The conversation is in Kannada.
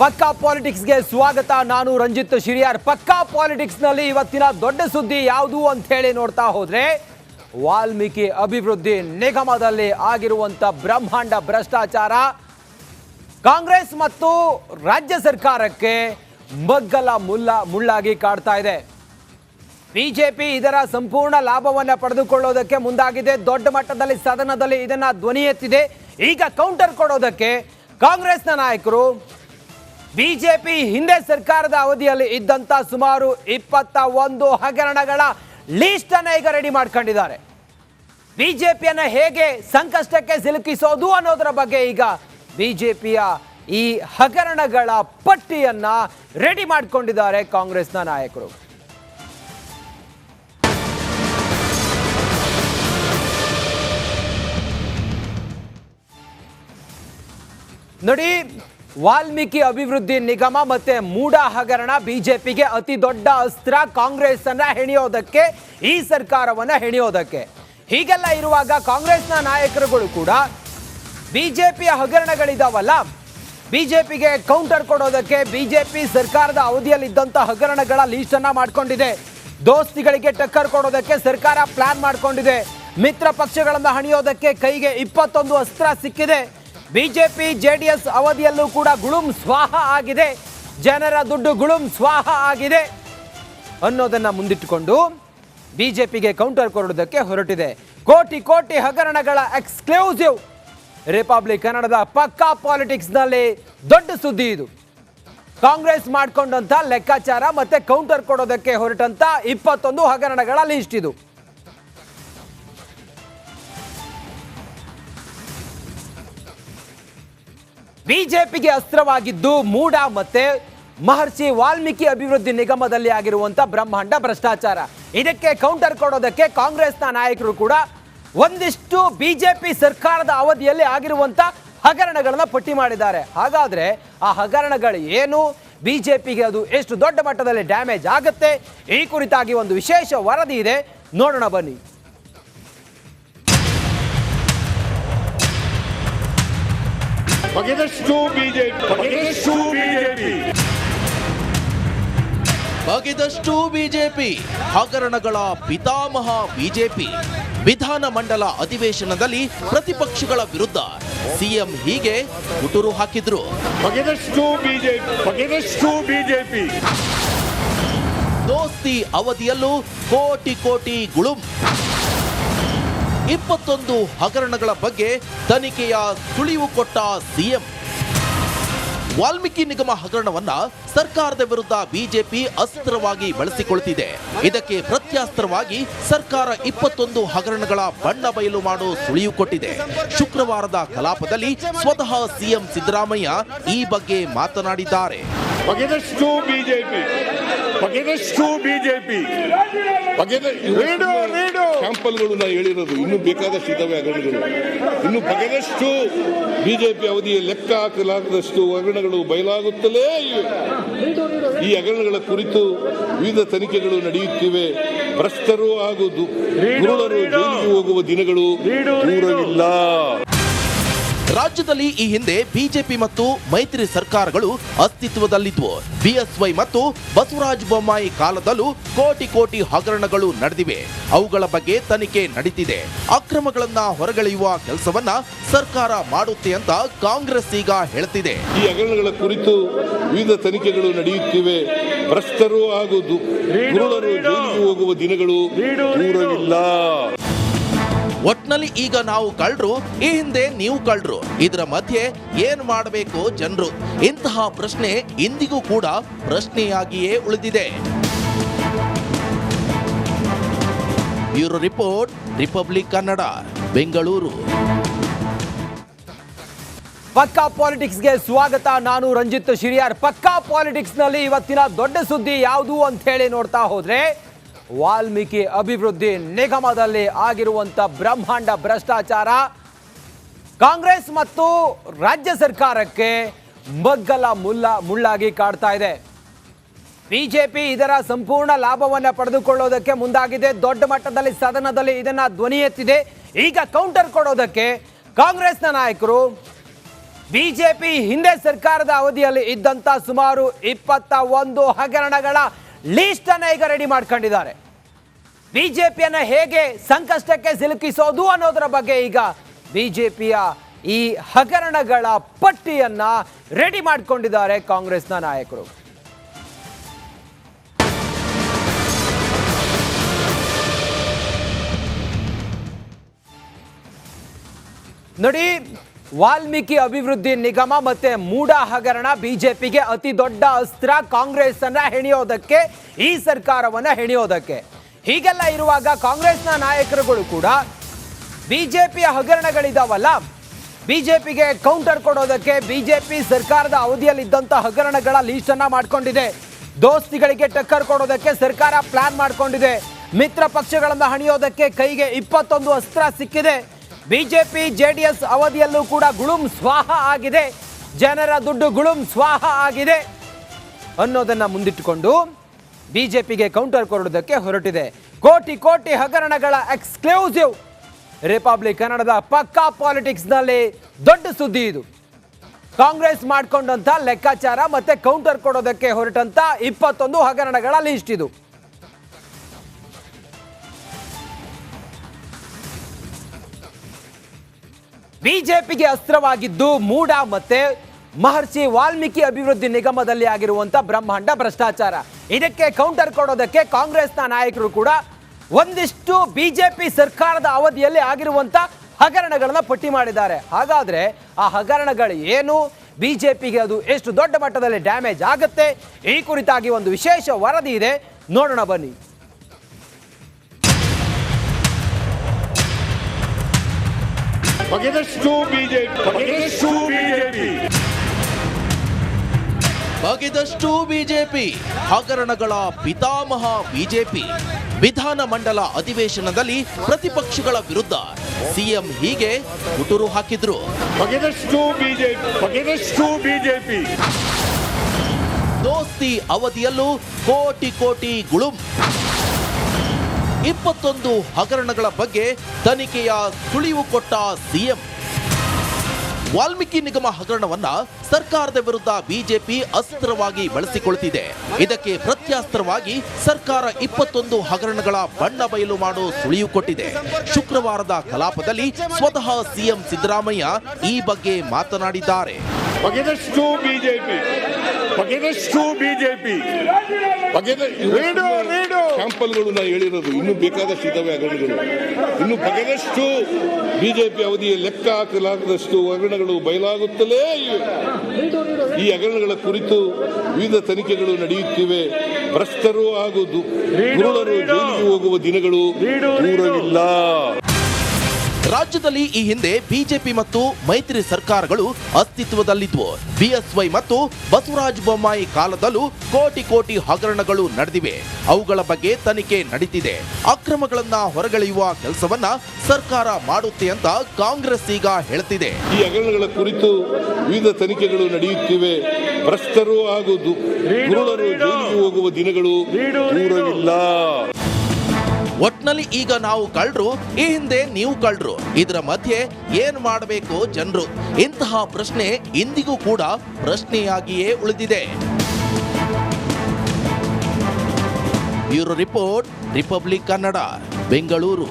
ಪಕ್ಕಾ ಪಾಲಿಟಿಕ್ಸ್ಗೆ ಸ್ವಾಗತ. ನಾನು ರಂಜಿತ್ ಶಿರಿಯಾರ್. ಪಕ್ಕಾ ಪಾಲಿಟಿಕ್ಸ್ನಲ್ಲಿ ಇವತ್ತಿನ ದೊಡ್ಡ ಸುದ್ದಿ ಯಾವುದು ಅಂತ ಹೇಳಿ ನೋಡ್ತಾ ಹೋದ್ರೆ, ವಾಲ್ಮೀಕಿ ಅಭಿವೃದ್ಧಿ ನಿಗಮದಲ್ಲಿ ಆಗಿರುವಂತ ಬ್ರಹ್ಮಾಂಡ ಭ್ರಷ್ಟಾಚಾರ ಕಾಂಗ್ರೆಸ್ ಮತ್ತು ರಾಜ್ಯ ಸರ್ಕಾರಕ್ಕೆ ಮಗ್ಗಲ ಮುಳ್ಳಾಗಿ ಕಾಡ್ತಾ ಇದೆ. ಬಿಜೆಪಿ ಇದರ ಸಂಪೂರ್ಣ ಲಾಭವನ್ನು ಪಡೆದುಕೊಳ್ಳೋದಕ್ಕೆ ಮುಂದಾಗಿದೆ. ದೊಡ್ಡ ಮಟ್ಟದಲ್ಲಿ ಸದನದಲ್ಲಿ ಇದನ್ನ ಧ್ವನಿ ಎತ್ತಿದೆ. ಈಗ ಕೌಂಟರ್ ಕೊಡೋದಕ್ಕೆ ಕಾಂಗ್ರೆಸ್ನ ನಾಯಕರು ಬಿಜೆಪಿ ಹಿಂದೆ ಸರ್ಕಾರದ ಅವಧಿಯಲ್ಲಿ ಇದ್ದಂತ ಸುಮಾರು 21 ಹಗರಣಗಳ ಲೀಸ್ಟ್ ಅನ್ನ ಈಗ ರೆಡಿ ಮಾಡ್ಕೊಂಡಿದ್ದಾರೆ. ಬಿಜೆಪಿಯನ್ನ ಹೇಗೆ ಸಂಕಷ್ಟಕ್ಕೆ ಸಿಲುಕಿಸೋದು ಅನ್ನೋದರ ಬಗ್ಗೆ ಈಗ ಬಿಜೆಪಿಯ ಈ ಹಗರಣಗಳ ಪಟ್ಟಿಯನ್ನ ರೆಡಿ ಮಾಡಿಕೊಂಡಿದ್ದಾರೆ ಕಾಂಗ್ರೆಸ್ನ ನಾಯಕರು. ನೋಡಿ, ವಾಲ್ಮೀಕಿ ಅಭಿವೃದ್ಧಿ ನಿಗಮ ಮತ್ತೆ ಮೂಡ ಹಗರಣ ಬಿಜೆಪಿಗೆ ಅತಿ ದೊಡ್ಡ ಅಸ್ತ್ರ. ಕಾಂಗ್ರೆಸ್ ಅನ್ನ ಹೆಣಿಯೋದಕ್ಕೆ, ಈ ಸರ್ಕಾರವನ್ನ ಹೆಣಿಯೋದಕ್ಕೆ. ಹೀಗೆಲ್ಲ ಇರುವಾಗ ಕಾಂಗ್ರೆಸ್ನ ನಾಯಕರುಗಳು ಕೂಡ ಬಿಜೆಪಿಯ ಹಗರಣಗಳಿದಾವಲ್ಲ, ಬಿಜೆಪಿಗೆ ಕೌಂಟರ್ ಕೊಡೋದಕ್ಕೆ ಬಿಜೆಪಿ ಸರ್ಕಾರದ ಅವಧಿಯಲ್ಲಿ ಇದ್ದಂತ ಹಗರಣಗಳ ಲೀಸ್ಟ್ ಅನ್ನ ಮಾಡ್ಕೊಂಡಿದೆ. ದೋಸ್ತಿಗಳಿಗೆ ಟಕ್ಕರ್ ಕೊಡೋದಕ್ಕೆ ಸರ್ಕಾರ ಪ್ಲಾನ್ ಮಾಡ್ಕೊಂಡಿದೆ. ಮಿತ್ರ ಪಕ್ಷಗಳನ್ನ ಹಣಿಯೋದಕ್ಕೆ ಕೈಗೆ 21 ಅಸ್ತ್ರ ಸಿಕ್ಕಿದೆ. ಬಿಜೆಪಿ ಜೆಡಿಎಸ್ ಅವಧಿಯಲ್ಲೂ ಕೂಡ ಗುಳುಂ ಸ್ವಾಹ ಆಗಿದೆ. ಜನರ ದುಡ್ಡು ಗುಳುಂ ಸ್ವಾಹ ಆಗಿದೆ ಅನ್ನೋದನ್ನ ಮುಂದಿಟ್ಟುಕೊಂಡು ಬಿಜೆಪಿಗೆ ಕೌಂಟರ್ ಕೊಡೋದಕ್ಕೆ ಹೊರಟಿದೆ. ಕೋಟಿ ಕೋಟಿ ಹಗರಣಗಳ ಎಕ್ಸ್ಕ್ಲೂಸಿವ್ ರಿಪಬ್ಲಿಕ್ ಕನ್ನಡದ ಪಕ್ಕಾ ಪಾಲಿಟಿಕ್ಸ್ನಲ್ಲಿ ದೊಡ್ಡ ಸುದ್ದಿ ಇದು. ಕಾಂಗ್ರೆಸ್ ಮಾಡಿಕೊಂಡಂತ ಲೆಕ್ಕಾಚಾರ ಮತ್ತೆ ಕೌಂಟರ್ ಕೊಡೋದಕ್ಕೆ ಹೊರಟಂತ 21 ಹಗರಣಗಳ ಲಿಸ್ಟ್ ಇದು. ಬಿಜೆಪಿಗೆ ಅಸ್ತ್ರವಾಗಿದ್ದು ಮೂಡ ಮತ್ತೆ ಮಹರ್ಷಿ ವಾಲ್ಮೀಕಿ ಅಭಿವೃದ್ಧಿ ನಿಗಮದಲ್ಲಿ ಆಗಿರುವಂತ ಬ್ರಹ್ಮಾಂಡ ಭ್ರಷ್ಟಾಚಾರ. ಇದಕ್ಕೆ ಕೌಂಟರ್ ಕೊಡೋದಕ್ಕೆ ಕಾಂಗ್ರೆಸ್ನ ನಾಯಕರು ಕೂಡ ಒಂದಿಷ್ಟು ಬಿಜೆಪಿ ಸರ್ಕಾರದ ಅವಧಿಯಲ್ಲಿ ಆಗಿರುವಂತ ಹಗರಣಗಳನ್ನ ಪಟ್ಟಿ ಮಾಡಿದ್ದಾರೆ. ಹಾಗಾದ್ರೆ ಆ ಹಗರಣಗಳು ಏನು, ಬಿಜೆಪಿಗೆ ಅದು ಎಷ್ಟು ದೊಡ್ಡ ಮಟ್ಟದಲ್ಲಿ ಡ್ಯಾಮೇಜ್ ಆಗುತ್ತೆ, ಈ ಕುರಿತಾಗಿ ಒಂದು ವಿಶೇಷ ವರದಿ ಇದೆ, ನೋಡೋಣ ಬನ್ನಿ. ಬಗೆದಷ್ಟು ಬಿಜೆಪಿ ಹಗರಣಗಳ ಪಿತಾಮಹ ಬಿಜೆಪಿ. ವಿಧಾನ ಮಂಡಲ ಅಧಿವೇಶನದಲ್ಲಿ ಪ್ರತಿಪಕ್ಷಗಳ ವಿರುದ್ಧ ಸಿಎಂ ಹೀಗೆ ಗುಟುರು ಹಾಕಿದ್ರು. ದೋಸ್ತಿ ಅವಧಿಯಲ್ಲೂ ಕೋಟಿ ಕೋಟಿ ಗುಳುಂ. 21 ಹಗರಣಗಳ ಬಗ್ಗೆ ತನಿಖೆಯ ಸುಳಿವು ಕೊಟ್ಟ ಸಿಎಂ. ವಾಲ್ಮೀಕಿ ನಿಗಮ ಹಗರಣವನ್ನ ಸರ್ಕಾರದ ವಿರುದ್ಧ ಬಿಜೆಪಿ ಅಸ್ತ್ರವಾಗಿ ಬಳಸಿಕೊಳ್ತಿದೆ. ಇದಕ್ಕೆ ಪ್ರತ್ಯಾಸ್ತ್ರವಾಗಿ ಸರ್ಕಾರ 21 ಹಗರಣಗಳ ಬಣ್ಣ ಬಯಲು ಮಾಡೋ ಸುಳಿವು ಕೊಟ್ಟಿದೆ. ಶುಕ್ರವಾರದ ಕಲಾಪದಲ್ಲಿ ಸ್ವತಃ ಸಿಎಂ ಸಿದ್ದರಾಮಯ್ಯ ಈ ಬಗ್ಗೆ ಮಾತನಾಡಿದ್ದಾರೆ. ಸ್ಯಾಂಪಲ್ಗಳು ನಾನು ಹೇಳಿರೋದು, ಇನ್ನು ಬೇಕಾದಷ್ಟು ಇದ್ದಾವೆ ಹಗರಣಗಳು. ಇನ್ನು ಬಗೆದಷ್ಟು ಬಿಜೆಪಿ ಅವಧಿಯಲ್ಲಿ ಲೆಕ್ಕ ಹಾಕಲಾಗದಷ್ಟು ಹಗರಣಗಳು ಬಯಲಾಗುತ್ತಲೇ ಇವೆ. ಈ ಹಗರಣಗಳ ಕುರಿತು ವಿವಿಧ ತನಿಖೆಗಳು ನಡೆಯುತ್ತಿವೆ. ಭ್ರಷ್ಟರು ಹಾಗೂ ಗುರುಳರು ಜೈಲಿಗೆ ಹೋಗುವ ದಿನಗಳು ದೂರವಿಲ್ಲ. ರಾಜ್ಯದಲ್ಲಿ ಈ ಹಿಂದೆ ಬಿಜೆಪಿ ಮತ್ತು ಮೈತ್ರಿ ಸರ್ಕಾರಗಳು ಅಸ್ತಿತ್ವದಲ್ಲಿದ್ವು. ಬಿಎಸ್ವೈ ಮತ್ತು ಬಸವರಾಜ ಬೊಮ್ಮಾಯಿ ಕಾಲದಲ್ಲೂ ಕೋಟಿ ಕೋಟಿ ಹಗರಣಗಳು ನಡೆದಿವೆ. ಅವುಗಳ ಬಗ್ಗೆ ತನಿಖೆ ನಡೀತಿದೆ. ಅಕ್ರಮಗಳನ್ನ ಹೊರಗೆಳೆಯುವ ಕೆಲಸವನ್ನ ಸರ್ಕಾರ ಮಾಡುತ್ತೆ ಅಂತ ಕಾಂಗ್ರೆಸ್ ಈಗ ಹೇಳ್ತಿದೆ. ಈ ಹಗರಣಗಳ ಕುರಿತು ವಿವಿಧ ತನಿಖೆಗಳು ನಡೆಯುತ್ತಿವೆ. ಭ್ರಷ್ಟರು ಹಾಗೂ ಗುರುಳರು ಜೈಲಿಗೆ ಹೋಗುವ ದಿನಗಳು ದೂರವಿಲ್ಲ. ಒಟ್ನಲ್ಲಿ ಈಗ ನಾವು ಕಳ್ಳರು, ಈ ಹಿಂದೆ ನೀವು ಕಳ್ಳರು, ಇದರ ಮಧ್ಯೆ ಏನ್ ಮಾಡಬೇಕು ಜನರು? ಇಂತಹ ಪ್ರಶ್ನೆ ಇಂದಿಗೂ ಕೂಡ ಪ್ರಶ್ನೆಯಾಗಿಯೇ ಉಳಿದಿದೆ. Bureau report, republic Kannada, Bengaluru. ಪಕ್ಕಾ ಪಾಲಿಟಿಕ್ಸ್ಗೆ ಸ್ವಾಗತ. ನಾನು ರಂಜಿತ್ ಶಿರಿಯಾರ್. ಪಕ್ಕಾ ಪಾಲಿಟಿಕ್ಸ್ನಲ್ಲಿ ಇವತ್ತಿನ ದೊಡ್ಡ ಸುದ್ದಿ ಯಾವುದು ಅಂತ ಹೇಳಿ ನೋಡ್ತಾ ಹೋದ್ರೆ, ವಾಲ್ಮೀಕಿ ಅಭಿವೃದ್ಧಿ ನಿಗಮದಲ್ಲಿ ಆಗಿರುವಂತ ಬ್ರಹ್ಮಾಂಡ ಭ್ರಷ್ಟಾಚಾರ ಕಾಂಗ್ರೆಸ್ ಮತ್ತು ರಾಜ್ಯ ಸರ್ಕಾರಕ್ಕೆ ಮಗ್ಗಲ ಮುಳ್ಳಾಗಿ ಕಾಡ್ತಾ ಇದೆ. ಬಿಜೆಪಿ ಇದರ ಸಂಪೂರ್ಣ ಲಾಭವನ್ನು ಪಡೆದುಕೊಳ್ಳೋದಕ್ಕೆ ಮುಂದಾಗಿದೆ. ದೊಡ್ಡ ಮಟ್ಟದಲ್ಲಿ ಸದನದಲ್ಲಿ ಇದನ್ನ ಧ್ವನಿ ಎತ್ತಿದೆ. ಈಗ ಕೌಂಟರ್ ಕೊಡೋದಕ್ಕೆ ಕಾಂಗ್ರೆಸ್ನ ನಾಯಕರು ಬಿಜೆಪಿ ಹಿಂದೆ ಸರ್ಕಾರದ ಅವಧಿಯಲ್ಲಿ ಇದ್ದಂತ ಸುಮಾರು 21 ಹಗರಣಗಳ ಲೀಸ್ಟ್ ಅನ್ನ ಈಗ ರೆಡಿ ಮಾಡ್ಕೊಂಡಿದ್ದಾರೆ. ಬಿಜೆಪಿಯನ್ನ ಹೇಗೆ ಸಂಕಷ್ಟಕ್ಕೆ ಸಿಲುಕಿಸೋದು ಅನ್ನೋದರ ಬಗ್ಗೆ ಈಗ ಬಿಜೆಪಿಯ ಈ ಹಗರಣಗಳ ಪಟ್ಟಿಯನ್ನ ರೆಡಿ ಮಾಡಿಕೊಂಡಿದ್ದಾರೆ ಕಾಂಗ್ರೆಸ್ನ ನಾಯಕರು. ನೋಡಿ, ವಾಲ್ಮೀಕಿ ಅಭಿವೃದ್ಧಿ ನಿಗಮ ಮತ್ತೆ ಮೂಡ ಹಗರಣ ಬಿಜೆಪಿಗೆ ಅತಿ ದೊಡ್ಡ ಅಸ್ತ್ರ, ಕಾಂಗ್ರೆಸ್ ಅನ್ನ ಹೆಣಿಯೋದಕ್ಕೆ, ಈ ಸರ್ಕಾರವನ್ನ ಹೆಣಿಯೋದಕ್ಕೆ. ಹೀಗೆಲ್ಲ ಇರುವಾಗ ಕಾಂಗ್ರೆಸ್ನ ನಾಯಕರುಗಳು ಕೂಡ ಬಿಜೆಪಿಯ ಹಗರಣಗಳಿದಾವಲ್ಲ, ಬಿಜೆಪಿಗೆ ಕೌಂಟರ್ ಕೊಡೋದಕ್ಕೆ ಬಿಜೆಪಿ ಸರ್ಕಾರದ ಅವಧಿಯಲ್ಲಿದ್ದಂಥ ಹಗರಣಗಳ ಲೀಸ್ಟ್ ಅನ್ನ ಮಾಡ್ಕೊಂಡಿದೆ. ದೋಸ್ತಿಗಳಿಗೆ ಟಕ್ಕರ್ ಕೊಡೋದಕ್ಕೆ ಸರ್ಕಾರ ಪ್ಲಾನ್ ಮಾಡ್ಕೊಂಡಿದೆ. ಮಿತ್ರ ಪಕ್ಷಗಳನ್ನ ಹಣಿಯೋದಕ್ಕೆ ಕೈಗೆ 21 ಅಸ್ತ್ರ ಸಿಕ್ಕಿದೆ. ಬಿಜೆಪಿ ಜೆಡಿಎಸ್ ಅವಧಿಯಲ್ಲೂ ಕೂಡ ಗುಳುಂ ಸ್ವಾಹ ಆಗಿದೆ, ಜನರ ದುಡ್ಡು ಗುಳುಂ ಸ್ವಾಹ ಆಗಿದೆ ಅನ್ನೋದನ್ನ ಮುಂದಿಟ್ಟುಕೊಂಡು ಬಿಜೆಪಿಗೆ ಕೌಂಟರ್ ಕೊಡೋದಕ್ಕೆ ಹೊರಟಿದೆ. ಕೋಟಿ ಕೋಟಿ ಹಗರಣಗಳ ಎಕ್ಸ್ಕ್ಲೂಸಿವ್ ರಿಪಬ್ಲಿಕ್ ಕನ್ನಡದ ಪಕ್ಕಾ ಪಾಲಿಟಿಕ್ಸ್ ನಲ್ಲಿ ದೊಡ್ಡ ಸುದ್ದಿ ಇದು. ಕಾಂಗ್ರೆಸ್ ಮಾಡಿಕೊಂಡಂತ ಲೆಕ್ಕಾಚಾರ ಮತ್ತೆ ಕೌಂಟರ್ ಕೊಡೋದಕ್ಕೆ ಹೊರಟಂತ 21 ಹಗರಣಗಳ ಲಿಸ್ಟ್ ಇದು. ಬಿಜೆಪಿಗೆ ಅಸ್ತ್ರವಾಗಿದ್ದು ಮೂಡ ಮತ್ತೆ ಮಹರ್ಷಿ ವಾಲ್ಮೀಕಿ ಅಭಿವೃದ್ಧಿ ನಿಗಮದಲ್ಲಿ ಆಗಿರುವಂತ ಬ್ರಹ್ಮಾಂಡ ಭ್ರಷ್ಟಾಚಾರ. ಇದಕ್ಕೆ ಕೌಂಟರ್ ಕೊಡೋದಕ್ಕೆ ಕಾಂಗ್ರೆಸ್ನ ನಾಯಕರು ಕೂಡ ಒಂದಿಷ್ಟು ಬಿಜೆಪಿ ಸರ್ಕಾರದ ಅವಧಿಯಲ್ಲಿ ಆಗಿರುವಂತ ಹಗರಣಗಳನ್ನ ಪಟ್ಟಿ ಮಾಡಿದ್ದಾರೆ. ಹಾಗಾದ್ರೆ ಆ ಹಗರಣಗಳು ಏನು, ಬಿಜೆಪಿಗೆ ಅದು ಎಷ್ಟು ದೊಡ್ಡ ಮಟ್ಟದಲ್ಲಿ ಡ್ಯಾಮೇಜ್ ಆಗುತ್ತೆ, ಈ ಕುರಿತಾಗಿ ಒಂದು ವಿಶೇಷ ವರದಿ ಇದೆ, ನೋಡೋಣ ಬನ್ನಿ. ಬಗೆದಷ್ಟು ಬಿಜೆಪಿ ಹಗರಣಗಳ ಪಿತಾಮಹ ಬಿಜೆಪಿ. ವಿಧಾನ ಮಂಡಲ ಅಧಿವೇಶನದಲ್ಲಿ ಪ್ರತಿಪಕ್ಷಗಳ ವಿರುದ್ಧ ಸಿಎಂ ಹೀಗೆ ಗುಟುರು ಹಾಕಿದ್ರು. ಬಗೆದಷ್ಟು ಬಿಜೆಪಿ ದೋಸ್ತಿ ಅವಧಿಯಲ್ಲೂ ಕೋಟಿ ಕೋಟಿ ಗುಳುಂ. 21 ಹಗರಣಗಳ ಬಗ್ಗೆ ತನಿಖೆಯ ಸುಳಿವು ಕೊಟ್ಟ ಸಿಎಂ. ವಾಲ್ಮೀಕಿ ನಿಗಮ ಹಗರಣವನ್ನ ಸರ್ಕಾರದ ವಿರುದ್ಧ ಬಿಜೆಪಿ ಅಸ್ತ್ರವಾಗಿ ಬಳಸಿಕೊಳ್ತಿದೆ. ಇದಕ್ಕೆ ಪ್ರತ್ಯಾಸ್ತ್ರವಾಗಿ ಸರ್ಕಾರ 21 ಹಗರಣಗಳ ಬಣ್ಣ ಬಯಲು ಮಾಡೋ ಸುಳಿವು ಕೊಟ್ಟಿದೆ. ಶುಕ್ರವಾರದ ಕಲಾಪದಲ್ಲಿ ಸ್ವತಃ ಸಿಎಂ ಸಿದ್ದರಾಮಯ್ಯ ಈ ಬಗ್ಗೆ ಮಾತನಾಡಿದ್ದಾರೆ. ಬಗೆದಷ್ಟು ಬಿಜೆಪಿ ಸ್ಯಾಂಪಲ್ಗಳು ನಾ ಹೇಳಿರೋದು, ಇನ್ನೂ ಬೇಕಾದಷ್ಟು ಇದ್ದಾವೆ ಹಗರಣಗಳು. ಇನ್ನು ಬಗೆದಷ್ಟು ಬಿಜೆಪಿ ಅವಧಿಯ ಲೆಕ್ಕ ಹಾಕಲಾಗದಷ್ಟು ಹಗರಣಗಳು ಬಯಲಾಗುತ್ತಲೇ ಇವೆ. ಈ ಹಗರಣಗಳ ಕುರಿತು ವಿವಿಧ ತನಿಖೆಗಳು ನಡೆಯುತ್ತಿವೆ. ಭ್ರಷ್ಟರು ಹಾಗೂ ಗುರುಳರು ಜೈಲಿಗೆ ಹೋಗುವ ದಿನಗಳು ದೂರವಿಲ್ಲ. ರಾಜ್ಯದಲ್ಲಿ ಈ ಹಿಂದೆ ಬಿಜೆಪಿ ಮತ್ತು ಮೈತ್ರಿ ಸರ್ಕಾರಗಳು ಅಸ್ತಿತ್ವದಲ್ಲಿದ್ವು. ಬಿಎಸ್ವೈ ಮತ್ತು ಬಸವರಾಜ ಬೊಮ್ಮಾಯಿ ಕಾಲದಲ್ಲೂ ಕೋಟಿ ಕೋಟಿ ಹಗರಣಗಳು ನಡೆದಿವೆ. ಅವುಗಳ ಬಗ್ಗೆ ತನಿಖೆ ನಡೀತಿದೆ. ಅಕ್ರಮಗಳನ್ನ ಹೊರಗೆಳೆಯುವ ಕೆಲಸವನ್ನ ಸರ್ಕಾರ ಮಾಡುತ್ತೆ ಅಂತ ಕಾಂಗ್ರೆಸ್ ಈಗ ಹೇಳ್ತಿದೆ. ಈ ಹಗರಣಗಳ ಕುರಿತು ವಿವಿಧ ತನಿಖೆಗಳು ನಡೆಯುತ್ತಿವೆ. ಭ್ರಷ್ಟರು ಹಾಗೂ ಗುರುಳರು ಜೈಲಿಗೆ ಹೋಗುವ ದಿನಗಳು ದೂರವಿಲ್ಲ. ಒಟ್ನಲ್ಲಿ ಈಗ ನಾವು ಕಳ್ರು, ಈ ಹಿಂದೆ ನೀವು ಕಳ್ರು, ಇದರ ಮಧ್ಯೆ ಏನ್ ಮಾಡಬೇಕು ಜನರು? ಇಂತಹ ಪ್ರಶ್ನೆ ಇಂದಿಗೂ ಕೂಡ ಪ್ರಶ್ನೆಯಾಗಿಯೇ ಉಳಿದಿದೆ. Bureau report, republic Kannada, Bengaluru.